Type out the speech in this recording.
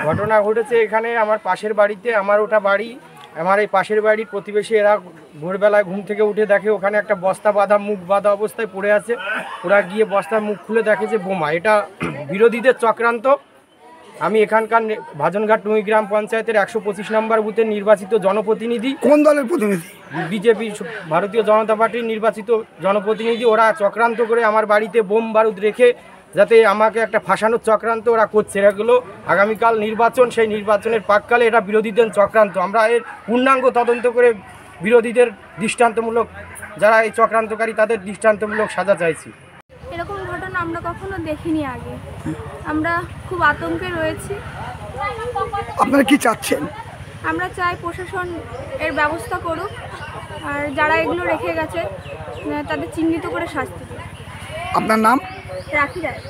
ঘটনা ঘটেছে এখানে আমার পাশের বাড়িতে, আমার ওটা বাড়ি, আমার এই পাশের বাড়ির প্রতিবেশী এরা ভোরবেলায় ঘুম থেকে উঠে দেখে ওখানে একটা বস্তা বাঁধা, মুখ বাঁধা অবস্থায় পড়ে আছে। ওরা গিয়ে বস্তার মুখ খুলে দেখে যে বোমা। এটা বিরোধীদের চক্রান্ত। আমি এখানকার ভাজনঘাট টুই গ্রাম পঞ্চায়েতের 125 নম্বর বুথের নির্বাচিত জনপ্রতিনিধি। কোন দলের প্রতিনিধি? বিজেপি, ভারতীয় জনতা পার্টির নির্বাচিত জনপ্রতিনিধি। ওরা চক্রান্ত করে আমার বাড়িতে বোম বারুদ রেখে যাতে আমাকে একটা ফাঁসানোর চক্রান্ত ওরা করছে। এগুলো আগামীকাল নির্বাচন, সেই নির্বাচনের প্রাক্কালে এটা বিরোধীদের চক্রান্ত। আমরা এর পূর্ণাঙ্গ তদন্ত করে বিরোধীদের দৃষ্টান্তমূলক, যারা এই চক্রান্তকারী তাদের দৃষ্টান্তমূলক সাজা চাইছি। এরকম ঘটনা আমরা কখনো দেখিনি আগে। আমরা খুব আতঙ্কে রয়েছি। আপনারা কি চাচ্ছেন? আমরা চাই প্রশাসন এর ব্যবস্থা করুক, আর যারা এগুলো রেখে গেছে তাদের চিহ্নিত করে শাস্তি দেয়। আপনার নাম? রাখি রায়।